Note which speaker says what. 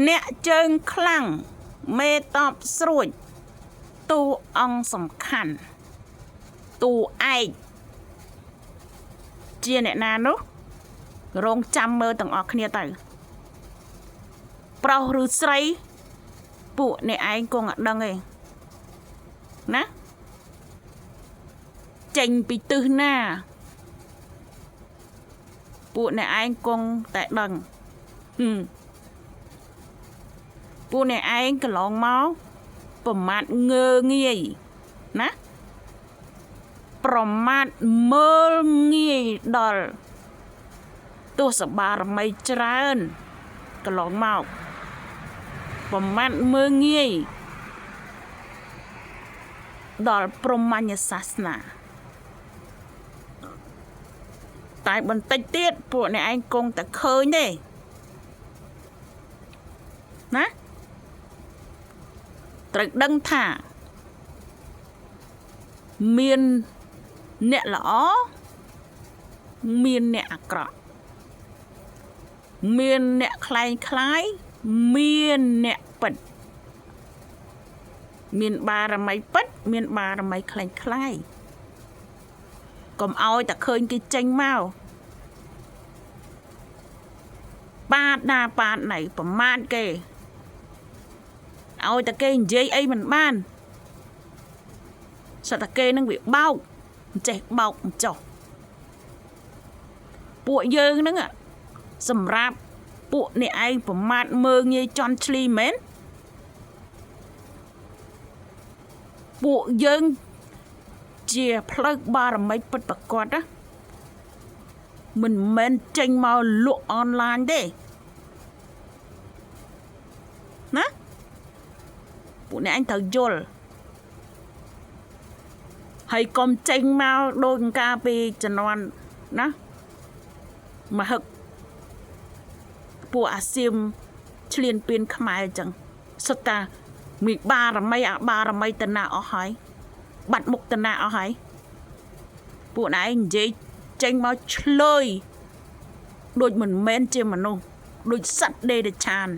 Speaker 1: អ្នកជើងខ្លាំងមេតបស្រួចតួអង្គសំខាន់តួឯកជាអ្នកណានោះរងចាំមើលទាំងអស់គ្នាទៅប្រុសឬស្រីពួកអ្នកឯងគង់អត់ដឹងទេណាចេញពីទិសណាពួកអ្នកឯងគង់តែដឹងពួកអ្នកឯងកន្លងមកប្រមាថងើងាយណាប្រមាថមើលងាយដល់ទស្សបារមីច្រើនកន្លងមកប្រមាថមើលងាយដល់ព្រហ្មញ្ញសាសនាតែបន្តិចទៀតពួកអ្នកឯងគង់តែឃើញទេណាត្រូវដឹងថាមានអ្នកល្អមានអ្នកអាក្រក់មានអ្នកคล้ายคล้ายមានអ្នកពិតមានបារមីពិតមានបារមីคล้ายคล้ายកុំឲ្យតែឃើញគេចេញមកបាតណាបាតណៃប្រមាថគេឲ្យតែគេនិយាយអីមិនបានសត្វតែគេនឹងវាបោកចេះបោកចុះពួកយើងហ្នឹងសម្រាប់ពួកអ្នកឯងប្រមាថមើងងាយជន់ឈ្លីមែនពួកយើងជាផ្លូវបារមីពិតប្រកបណាមិនមែនចេញមកលក់អនឡាញទេណាពួកអ្នកឯងត្រូវយល់ហើយកុំចេញមកដូចកាលពីជំនាន់ណាមហឹកពួកអាសៀមឆ្លៀនពៀនខ្មែរអញ្ចឹងសុទ្ធតាមានបារមីអាបារមីតណាអស់ហើយបាត់មុខតណាអស់ហើយពួកឯងនិយាយចេញមកឆ្លើយដូចមិនមែនជាមនុស្សដូចសត្វដេរឆាន